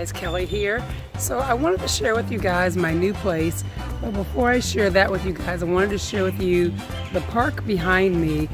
guys, Kelly here. So I wanted to share with you guys my new place, but before I share that with you guys, I wanted to share with you the park behind me.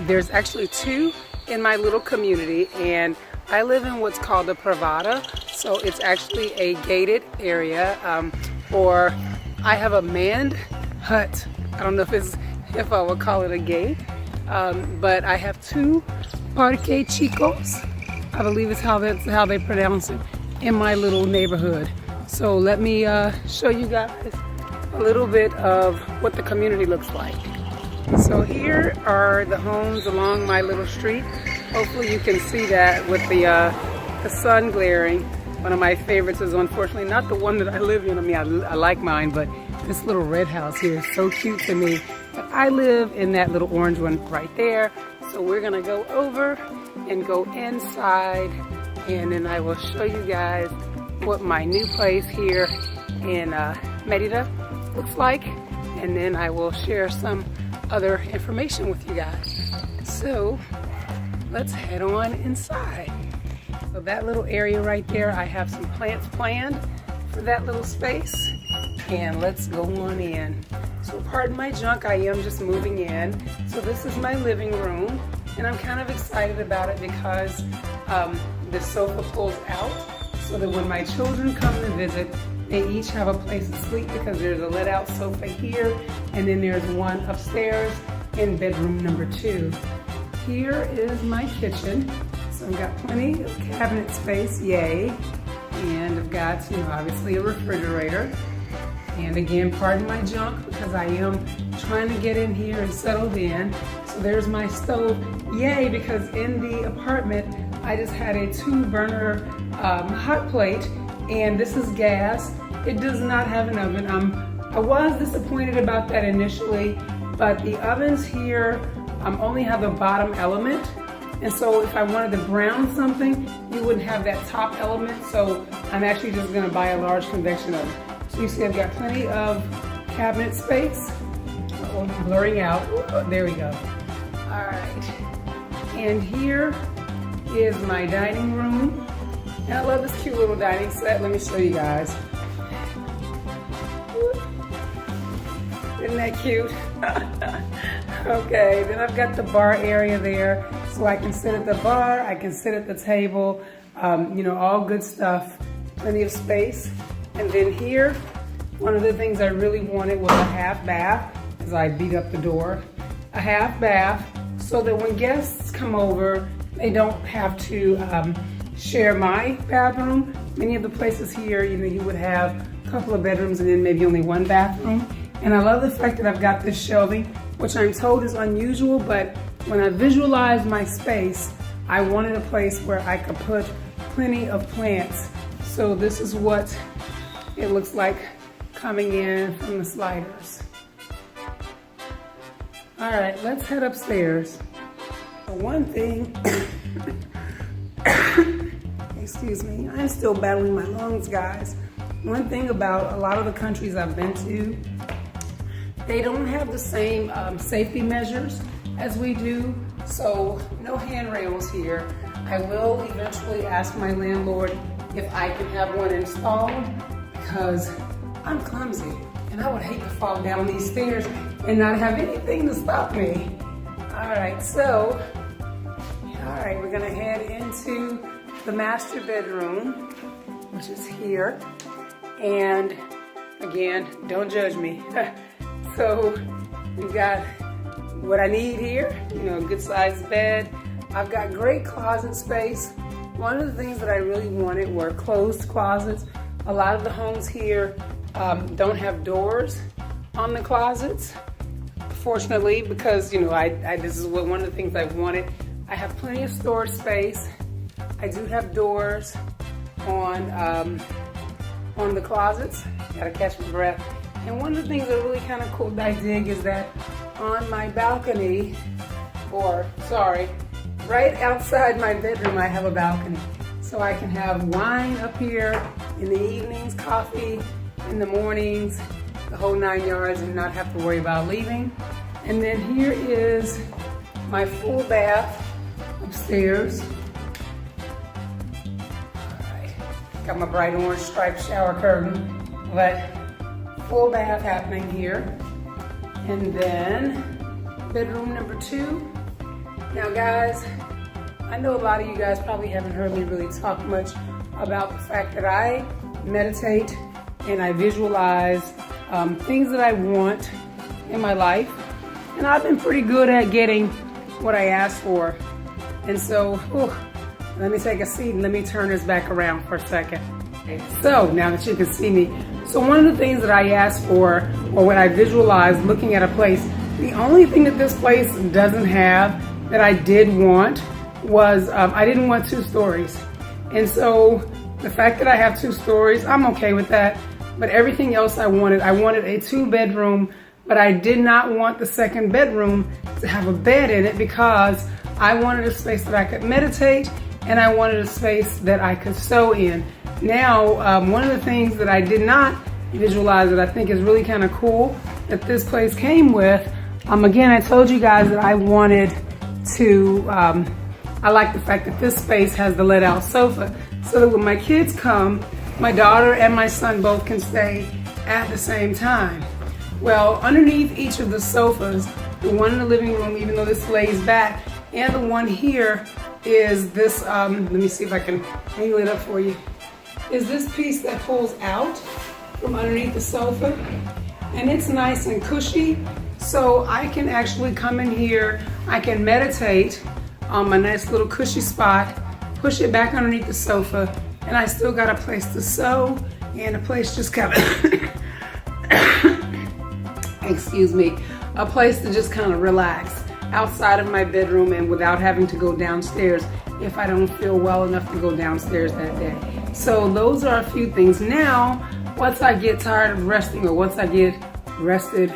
There's actually two in my little community, and I live in what's called the Privada, so it's actually a gated area, or I have a manned hut. I don't know if I would call it a gate, but I have two Parque Chicos, I believe is how they pronounce it, in my little neighborhood. So let me show you guys a little bit of what the community looks like. So here are the homes along my little street. Hopefully you can see that with the sun glaring. One of my favorites is unfortunately not the one that I live in. I mean, I like mine, but this little red house here is so cute to me. But I live in that little orange one right there. So we're gonna go over and go inside, and then I will show you guys what my new place here in Merida looks like, and then I will share some other information with you guys. So let's head on inside. So that little area right there, I have some plants planned for that little space, and let's go on in. So pardon my junk, I am just moving in. So this is my living room, and I'm kind of excited about it because the sofa pulls out so that when my children come to visit, they each have a place to sleep because there's a let out sofa here, and then there's one upstairs in bedroom number 2. Here is my kitchen. So I've got plenty of cabinet space, yay. And I've got, obviously a refrigerator. And again, pardon my junk because I am trying to get in here and settled in. So there's my stove, yay, because in the apartment, I just had a 2-burner hot plate, and this is gas. It does not have an oven. I was disappointed about that initially, but the ovens here only have the bottom element. And so if I wanted to brown something, you wouldn't have that top element. So I'm actually just gonna buy a large convection oven. So you see I've got plenty of cabinet space. Oh, I'm blurring out. Oh, there we go. All right. And here is my dining room. And I love this cute little dining set. Let me show you guys. Isn't that cute? Okay, then I've got the bar area there. So I can sit at the bar, I can sit at the table, all good stuff, plenty of space. And then here, one of the things I really wanted was a half bath, as I beat up the door. A half bath, so that when guests come over, they don't have to share my bathroom. Many of the places here, you would have a couple of bedrooms and then maybe only one bathroom. And I love the fact that I've got this shelving, which I'm told is unusual, but when I visualized my space, I wanted a place where I could put plenty of plants. So this is what it looks like coming in from the sliders. All right, let's head upstairs. One thing, excuse me, I'm still battling my lungs, guys. One thing about a lot of the countries I've been to, they don't have the same safety measures as we do, so no handrails here. I will eventually ask my landlord if I can have one installed because I'm clumsy and I would hate to fall down these stairs and not have anything to stop me. All right, we're gonna head into the master bedroom, which is here. And again, don't judge me. So we've got what I need here, a good sized bed. I've got great closet space. One of the things that I really wanted were closed closets. A lot of the homes here don't have doors on the closets, fortunately, because this is one of the things I wanted. I have plenty of storage space. I do have doors on the closets. Gotta catch my breath. And one of the things that really kind of cool that I dig is that on my balcony, right outside my bedroom, I have a balcony. So I can have wine up here in the evenings, coffee in the mornings, the whole 9 yards, and not have to worry about leaving. And then here is my full bath upstairs. All right. Got my bright orange striped shower curtain, but full bath happening here. And then bedroom number 2. Now guys, I know a lot of you guys probably haven't heard me really talk much about the fact that I meditate and I visualize things that I want in my life. And I've been pretty good at getting what I ask for. And so, let me take a seat and let me turn this back around for a second. So now that you can see me, so one of the things that I asked for, or when I visualized looking at a place, the only thing that this place doesn't have that I did want was, I didn't want 2 stories. And so the fact that I have 2 stories, I'm okay with that. But everything else I wanted a 2-bedroom, but I did not want the second bedroom to have a bed in it because I wanted a space that I could meditate and I wanted a space that I could sew in. Now, one of the things that I did not visualize that I think is really kind of cool that this place came with, again, I told you guys that I wanted to, I like the fact that this space has the let out sofa so that when my kids come, my daughter and my son both can stay at the same time. Well, underneath each of the sofas, the one in the living room, even though this lays back, and the one here is this, let me see if I can angle it up for you, is this piece that pulls out from underneath the sofa. And it's nice and cushy, so I can actually come in here, I can meditate on my nice little cushy spot, push it back underneath the sofa, and I still got a place to sew and a place just kind of, excuse me, a place to just kind of relax outside of my bedroom and without having to go downstairs if I don't feel well enough to go downstairs that day. So those are a few things. Now, once I get tired of resting, or once I get rested,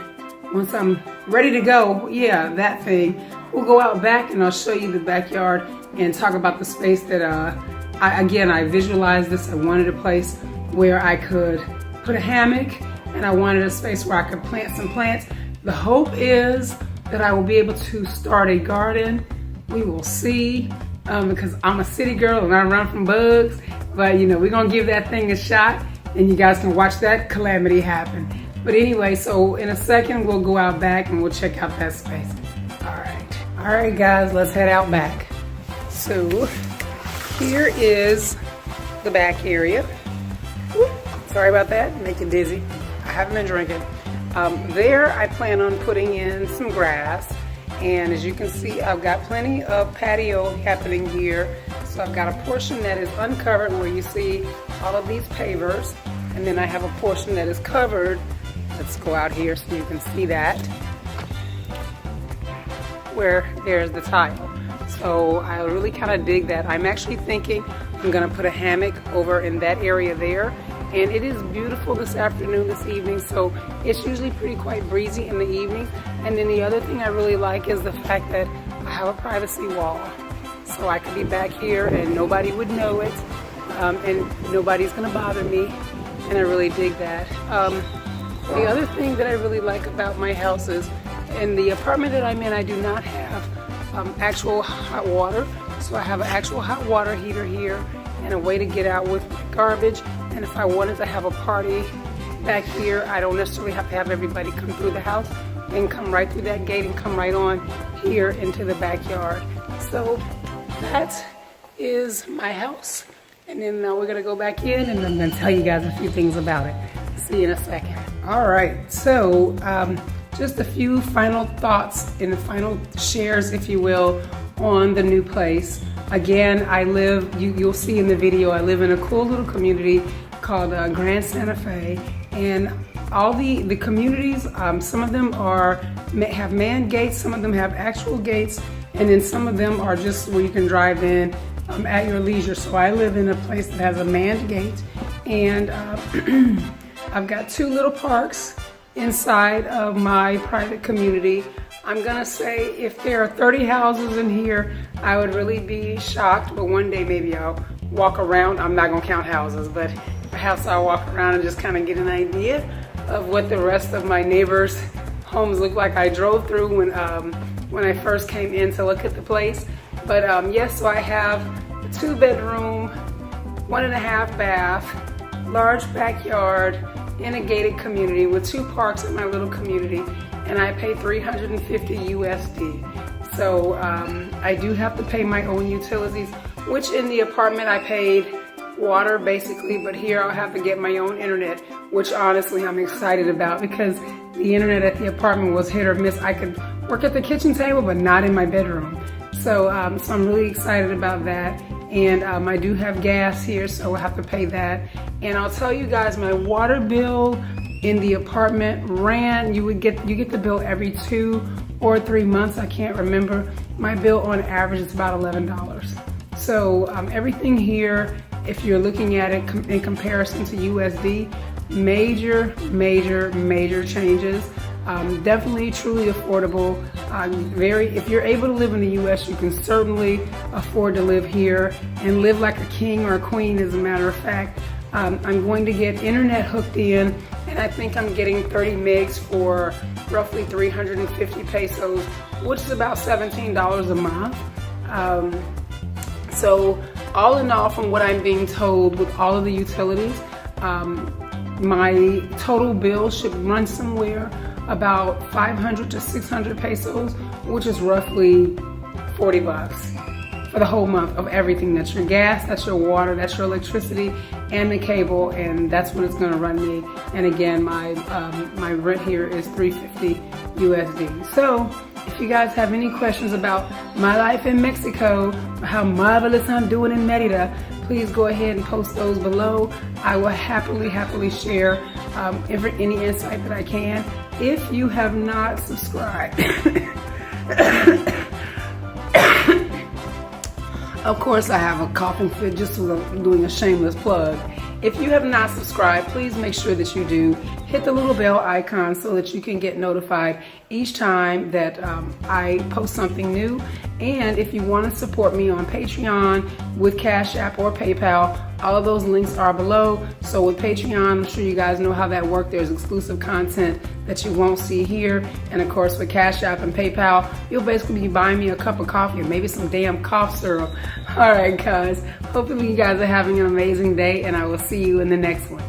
once I'm ready to go, yeah, that thing, we'll go out back and I'll show you the backyard and talk about the space that I visualized this. I wanted a place where I could put a hammock, and I wanted a space where I could plant some plants. The hope is that I will be able to start a garden. We will see, because I'm a city girl and I run from bugs, but you know, we're gonna give that thing a shot and you guys can watch that calamity happen. But anyway, so in a second we'll go out back and we'll check out that space. All right guys, let's head out back. So here is the back area. Whoop, sorry about that, make you dizzy. I haven't been drinking. There I plan on putting in some grass, and as you can see, I've got plenty of patio happening here. So I've got a portion that is uncovered where you see all of these pavers, and then I have a portion that is covered. Let's go out here so you can see that, where there's the tile. So I really kind of dig that. I'm actually thinking I'm gonna put a hammock over in that area there. And it is beautiful this afternoon, this evening, so it's usually quite breezy in the evening. And then the other thing I really like is the fact that I have a privacy wall. So I could be back here and nobody would know it, and nobody's gonna bother me, and I really dig that. The other thing that I really like about my house is, in the apartment that I'm in, I do not have actual hot water. So I have an actual hot water heater here and a way to get out with garbage. And if I wanted to have a party back here, I don't necessarily have to have everybody come through the house and come right through that gate and come right on here into the backyard. So that is my house. And then now we're gonna go back in and I'm gonna tell you guys a few things about it. See you in a second. All right, so just a few final thoughts and final shares, if you will, on the new place. Again, I live, you'll see in the video, I live in a cool little community called Grand Santa Fe, and all the communities, some of them have manned gates, some of them have actual gates, and then some of them are just where you can drive in at your leisure. So I live in a place that has a manned gate, and I've got 2 little parks inside of my private community. I'm gonna say if there are 30 houses in here, I would really be shocked, but one day maybe I'll walk around. I'm not gonna count houses, but perhaps I'll walk around and just kind of get an idea of what the rest of my neighbors' homes look like. I drove through when I first came in to look at the place. But yes, so I have a 2-bedroom 1.5 bath, large backyard in a gated community with 2 parks in my little community, and I pay $350 USD. So I do have to pay my own utilities, which in the apartment I paid water basically, but here I'll have to get my own internet, which honestly I'm excited about because the internet at the apartment was hit or miss. I could work at the kitchen table, but not in my bedroom. So, so I'm really excited about that. And I do have gas here, so I'll have to pay that. And I'll tell you guys, my water bill in the apartment ran, you get the bill every 2 or 3 months, I can't remember. My bill on average is about $11. So everything here, if you're looking at it in comparison to USD, major changes. Definitely truly affordable. If you're able to live in the US, you can certainly afford to live here and live like a king or a queen, as a matter of fact. I'm going to get internet hooked in, and I think I'm getting 30 megs for roughly 350 pesos, which is about $17 a month. So all in all, from what I'm being told with all of the utilities, my total bill should run somewhere about 500 to 600 pesos, which is roughly 40 bucks for the whole month of everything. That's your gas, that's your water, that's your electricity, and the cable, and that's what it's gonna run me. And again, my rent here is $350 USD. So if you guys have any questions about my life in Mexico, or how marvelous I'm doing in Merida, please go ahead and post those below. I will happily share any insight that I can. If you have not subscribed, of course I have a coughing fit just doing a shameless plug. If you have not subscribed, please make sure that you do. Hit the little bell icon so that you can get notified each time that I post something new. And if you want to support me on Patreon with CashApp or PayPal, all of those links are below. So with Patreon, I'm sure you guys know how that works. There's exclusive content that you won't see here. And of course with CashApp and PayPal, you'll basically be buying me a cup of coffee and maybe some damn cough syrup. All right, guys. Hopefully you guys are having an amazing day, and I will see you in the next one.